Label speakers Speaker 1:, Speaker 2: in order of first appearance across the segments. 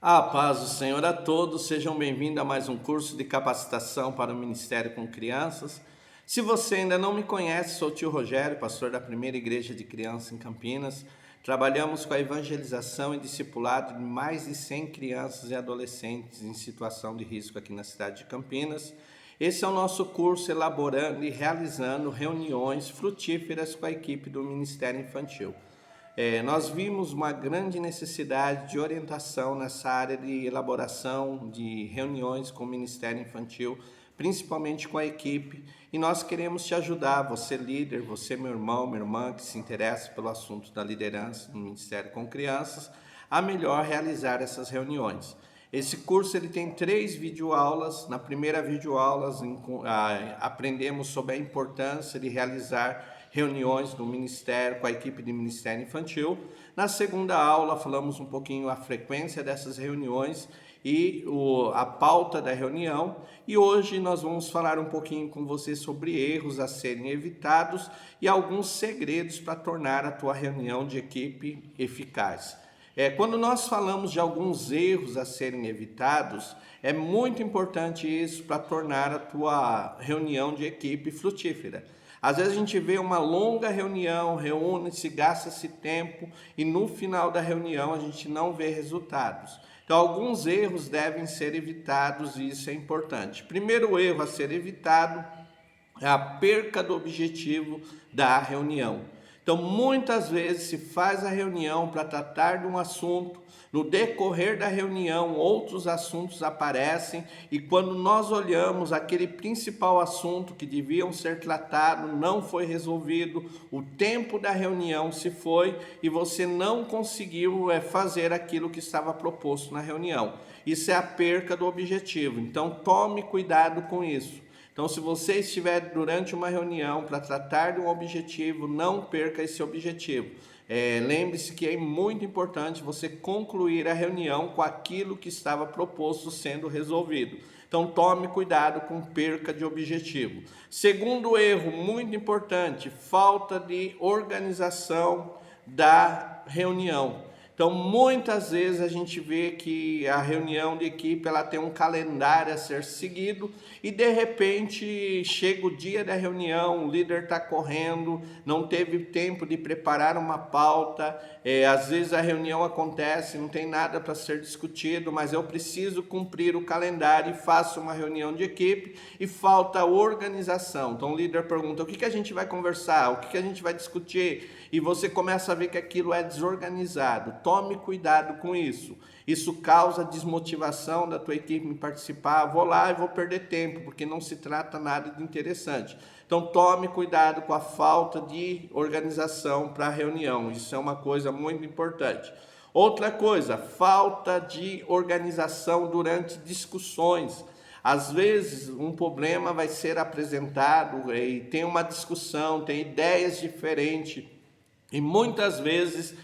Speaker 1: A paz do Senhor a todos, sejam bem-vindos a mais um curso de capacitação para o Ministério com Crianças. Se você ainda não me conhece, sou o tio Rogério, pastor da Primeira Igreja de Crianças em Campinas. Trabalhamos com a evangelização e discipulado de mais de 100 crianças e adolescentes em situação de risco aqui na cidade de Campinas. Esse é o nosso curso elaborando e realizando reuniões frutíferas com a equipe do Ministério Infantil. Nós vimos uma grande necessidade de orientação nessa área de elaboração de reuniões com o Ministério Infantil, principalmente com a equipe, e nós queremos te ajudar, você líder, você meu irmão, minha irmã, que se interessa pelo assunto da liderança no Ministério com Crianças, a melhor realizar essas reuniões. Esse curso ele tem 3 videoaulas. Na primeira videoaula aprendemos sobre a importância de realizar reuniões no Ministério, com a equipe de Ministério Infantil. Na segunda aula falamos um pouquinho a frequência dessas reuniões e a pauta da reunião. E hoje nós vamos falar um pouquinho com você sobre erros a serem evitados e alguns segredos para tornar a tua reunião de equipe eficaz. Quando nós falamos de alguns erros a serem evitados, é muito importante isso para tornar a tua reunião de equipe frutífera. Às vezes a gente vê uma longa reunião, reúne-se, gasta-se tempo e no final da reunião a gente não vê resultados. Então alguns erros devem ser evitados e isso é importante. Primeiro erro a ser evitado é a perca do objetivo da reunião. Então, muitas vezes se faz a reunião para tratar de um assunto, no decorrer da reunião outros assuntos aparecem e quando nós olhamos aquele principal assunto que deviam ser tratado não foi resolvido, o tempo da reunião se foi e você não conseguiu fazer aquilo que estava proposto na reunião. Isso é a perca do objetivo, então tome cuidado com isso. Então, se você estiver durante uma reunião para tratar de um objetivo, não perca esse objetivo. Lembre-se que é muito importante você concluir a reunião com aquilo que estava proposto sendo resolvido. Então, tome cuidado com perca de objetivo. Segundo erro, muito importante, falta de organização da reunião. Então, muitas vezes a gente vê que a reunião de equipe ela tem um calendário a ser seguido e de repente chega o dia da reunião, o líder está correndo, não teve tempo de preparar uma pauta, às vezes a reunião acontece, não tem nada para ser discutido, mas eu preciso cumprir o calendário e faço uma reunião de equipe e falta organização. Então o líder pergunta, o que a gente vai conversar, o que a gente vai discutir? E você começa a ver que aquilo é desorganizado. Tome cuidado com isso. Isso causa desmotivação da tua equipe em participar. Vou lá e vou perder tempo, porque não se trata nada de interessante. Então tome cuidado com a falta de organização para a reunião. Isso é uma coisa muito importante. Outra coisa, falta de organização durante discussões. Às vezes um problema vai ser apresentado e tem uma discussão, tem ideias diferentes. E muitas vezes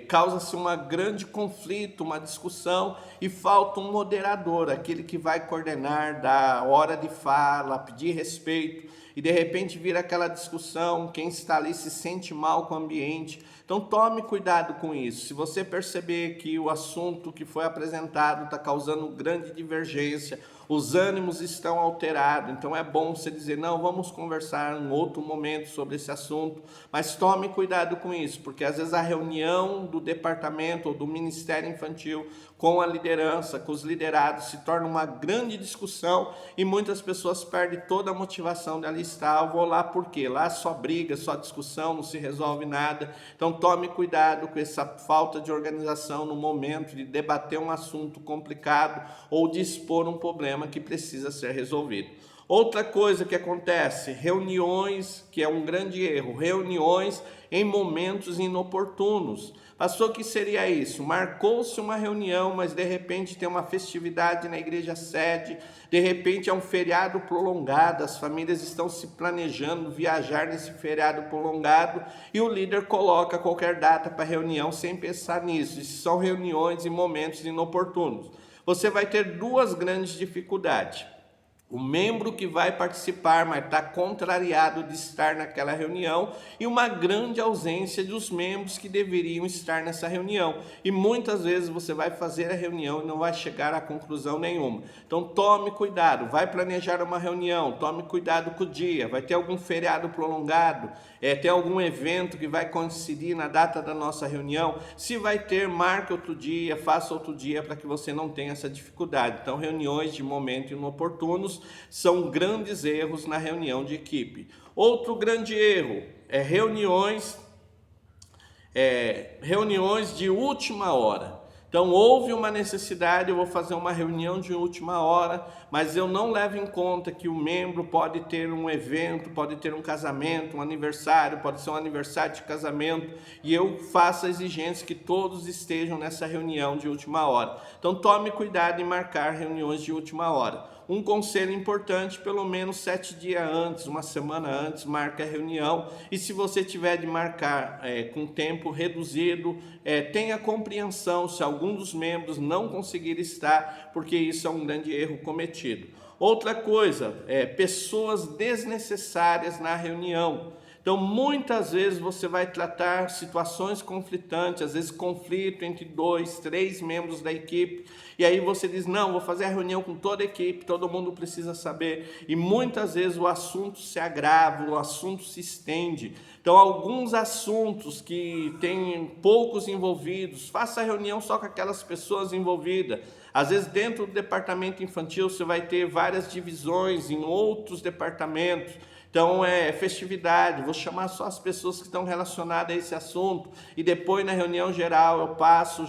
Speaker 1: causa-se um grande conflito, uma discussão e falta um moderador, aquele que vai coordenar, dar hora de fala, pedir respeito e de repente vira aquela discussão, quem está ali se sente mal com o ambiente. Então tome cuidado com isso. Se você perceber que o assunto que foi apresentado está causando grande divergência, os ânimos estão alterados, então é bom você dizer, não, vamos conversar em outro momento sobre esse assunto, mas tome cuidado com isso, porque às vezes a reunião do departamento ou do Ministério Infantil com a liderança, com os liderados, se torna uma grande discussão e muitas pessoas perdem toda a motivação de ali estar. Eu vou lá por quê? Lá só briga, só discussão, não se resolve nada. Então tome cuidado com essa falta de organização no momento de debater um assunto complicado ou de expor um problema que precisa ser resolvido. Outra coisa que acontece, reuniões, que é um grande erro, reuniões em momentos inoportunos. Pastor, o que seria isso? Marcou-se uma reunião, mas de repente tem uma festividade na igreja sede, de repente é um feriado prolongado, as famílias estão se planejando viajar nesse feriado prolongado e o líder coloca qualquer data para reunião sem pensar nisso. Isso são reuniões em momentos inoportunos. Você vai ter duas grandes dificuldades. O membro que vai participar, mas está contrariado de estar naquela reunião, e uma grande ausência dos membros que deveriam estar nessa reunião. E muitas vezes você vai fazer a reunião e não vai chegar a conclusão nenhuma. Então tome cuidado, vai planejar uma reunião, tome cuidado com o dia, vai ter algum feriado prolongado, tem algum evento que vai coincidir na data da nossa reunião. Se vai ter, marque outro dia, faça outro dia para que você não tenha essa dificuldade. Então reuniões de momento inoportunos são grandes erros na reunião de equipe. Outro grande erro é reuniões de última hora. Então houve uma necessidade, eu vou fazer uma reunião de última hora, mas eu não levo em conta que o membro pode ter um evento, pode ter um casamento, um aniversário, pode ser um aniversário de casamento, e eu faço a exigência que todos estejam nessa reunião de última hora. Então tome cuidado em marcar reuniões de última hora. Um conselho importante, pelo menos 7 dias antes, uma semana antes, marque a reunião. E se você tiver de marcar com tempo reduzido, tenha compreensão se algum dos membros não conseguir estar, porque isso é um grande erro cometido. Outra coisa, pessoas desnecessárias na reunião. Então, muitas vezes você vai tratar situações conflitantes, às vezes conflito entre 2, 3 membros da equipe, e aí você diz, não, vou fazer a reunião com toda a equipe, todo mundo precisa saber, e muitas vezes o assunto se agrava, o assunto se estende. Então, alguns assuntos que têm poucos envolvidos, faça a reunião só com aquelas pessoas envolvidas. Às vezes, dentro do departamento infantil, você vai ter várias divisões em outros departamentos. Então, festividade, vou chamar só as pessoas que estão relacionadas a esse assunto, e depois na reunião geral eu passo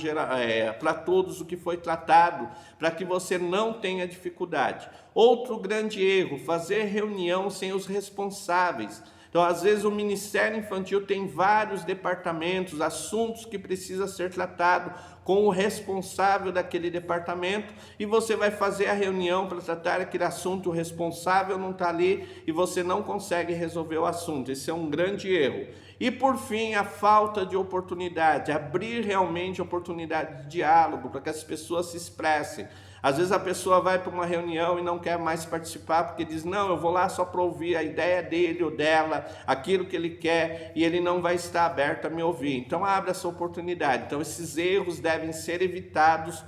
Speaker 1: para todos o que foi tratado, para que você não tenha dificuldade. Outro grande erro, fazer reunião sem os responsáveis. Então, às vezes o Ministério Infantil tem vários departamentos, assuntos que precisa ser tratado com o responsável daquele departamento, e você vai fazer a reunião para tratar aquele assunto, o responsável não está ali e você não consegue resolver o assunto. Esse é um grande erro. E por fim, a falta de oportunidade, abrir realmente oportunidade de diálogo para que as pessoas se expressem. Às vezes a pessoa vai para uma reunião e não quer mais participar porque diz, não, eu vou lá só para ouvir a ideia dele ou dela, aquilo que ele quer, e ele não vai estar aberto a me ouvir. Então abre essa oportunidade. Então esses erros devem ser evitados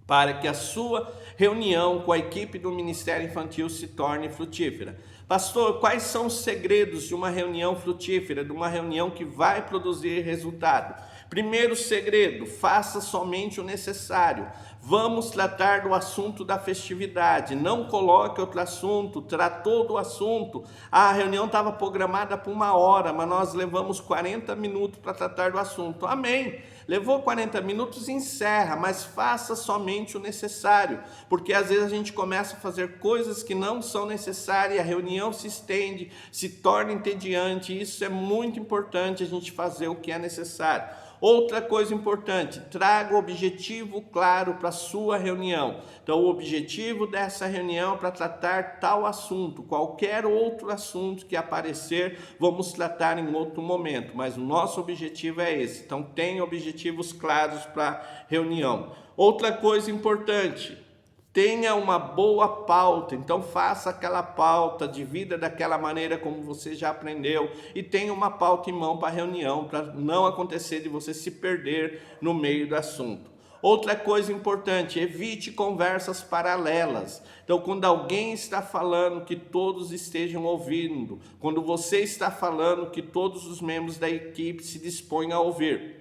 Speaker 1: para que a sua reunião com a equipe do Ministério Infantil se torne frutífera. Pastor, quais são os segredos de uma reunião frutífera, de uma reunião que vai produzir resultado? Primeiro segredo, faça somente o necessário. Vamos tratar do assunto da festividade. Não coloque outro assunto, tratou do assunto. A reunião estava programada por 1 hora, mas nós levamos 40 minutos para tratar do assunto. Amém. Levou 40 minutos, encerra, mas faça somente o necessário. Porque às vezes a gente começa a fazer coisas que não são necessárias, a reunião se estende, se torna entediante. Isso é muito importante, a gente fazer o que é necessário. Outra coisa importante, traga o objetivo claro para a sua reunião. Então, o objetivo dessa reunião é para tratar tal assunto, qualquer outro assunto que aparecer, vamos tratar em outro momento, mas o nosso objetivo é esse. Então, tenha objetivos claros para a reunião. Outra coisa importante, tenha uma boa pauta, então faça aquela pauta, divida daquela maneira como você já aprendeu e tenha uma pauta em mão para a reunião, para não acontecer de você se perder no meio do assunto. Outra coisa importante, evite conversas paralelas. Então, quando alguém está falando, que todos estejam ouvindo. Quando você está falando, que todos os membros da equipe se dispõem a ouvir.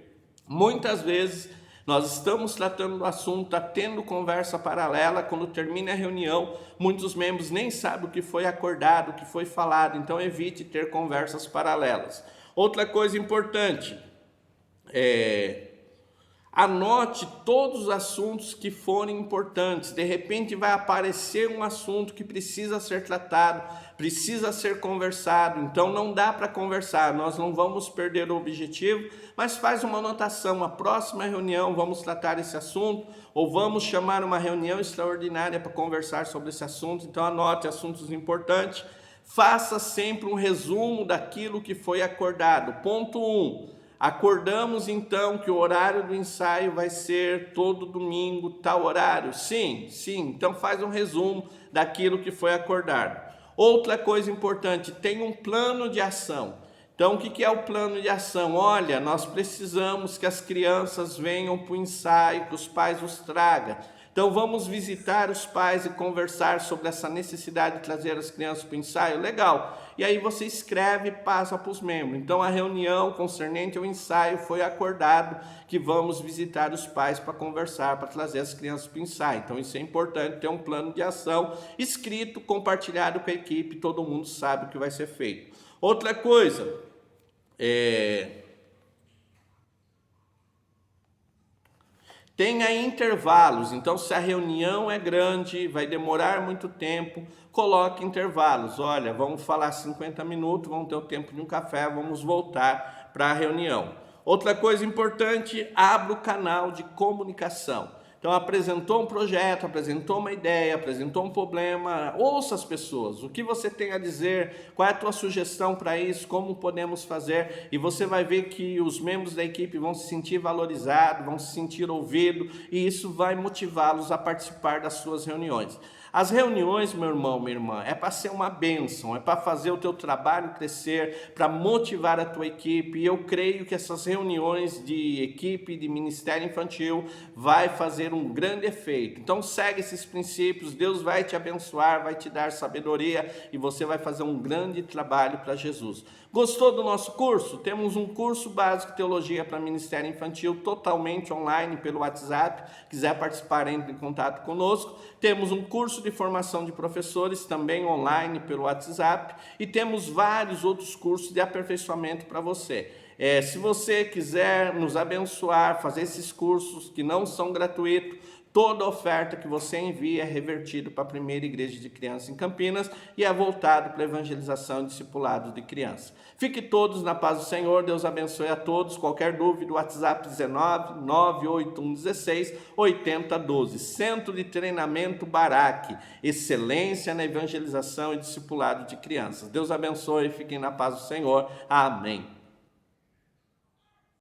Speaker 1: Muitas vezes, nós estamos tratando do assunto, está tendo conversa paralela, quando termina a reunião, muitos membros nem sabem o que foi acordado, o que foi falado, então evite ter conversas paralelas. Outra coisa importante, anote todos os assuntos que forem importantes. De repente vai aparecer um assunto que precisa ser tratado, precisa ser conversado, então não dá para conversar, nós não vamos perder o objetivo, mas faz uma anotação, a próxima reunião vamos tratar esse assunto, ou vamos chamar uma reunião extraordinária para conversar sobre esse assunto, então anote assuntos importantes, faça sempre um resumo daquilo que foi acordado. Ponto 1. Acordamos então que o horário do ensaio vai ser todo domingo, tal horário? Sim, sim. Então faz um resumo daquilo que foi acordado. Outra coisa importante, tem um plano de ação. Então o que é o plano de ação? Olha, nós precisamos que as crianças venham para o ensaio, que os pais os tragam. Então vamos visitar os pais e conversar sobre essa necessidade de trazer as crianças para o ensaio? Legal. E aí você escreve e passa para os membros. Então a reunião concernente ao ensaio foi acordado que vamos visitar os pais para conversar, para trazer as crianças para o ensaio. Então isso é importante, ter um plano de ação escrito, compartilhado com a equipe, todo mundo sabe o que vai ser feito. Outra coisa, tenha intervalos. Então, se a reunião é grande, vai demorar muito tempo, coloque intervalos. Olha, vamos falar 50 minutos, vamos ter o tempo de um café, vamos voltar para a reunião. Outra coisa importante, abra o canal de comunicação. Então, apresentou um projeto, apresentou uma ideia, apresentou um problema, ouça as pessoas, o que você tem a dizer, qual é a tua sugestão para isso, como podemos fazer, e você vai ver que os membros da equipe vão se sentir valorizados, vão se sentir ouvidos, e isso vai motivá-los a participar das suas reuniões. As reuniões, meu irmão, minha irmã, é para ser uma bênção, é para fazer o teu trabalho crescer, para motivar a tua equipe, e eu creio que essas reuniões de equipe, de ministério infantil, vai fazer um grande efeito. Então segue esses princípios, Deus vai te abençoar, vai te dar sabedoria, e você vai fazer um grande trabalho para Jesus. Gostou do nosso curso? Temos um curso básico de teologia para ministério infantil, totalmente online pelo WhatsApp. Quiser participar, entre em contato conosco. Temos um curso de formação de professores, também online pelo WhatsApp. E temos vários outros cursos de aperfeiçoamento para você. Se você quiser nos abençoar, fazer esses cursos que não são gratuitos, toda oferta que você envia é revertida para a primeira igreja de crianças em Campinas e é voltado para a evangelização e discipulado de crianças. Fique todos na paz do Senhor, Deus abençoe a todos. Qualquer dúvida, WhatsApp 19 98116 8012. Centro de Treinamento Baraque, excelência na evangelização e discipulado de crianças. Deus abençoe, fiquem na paz do Senhor. Amém.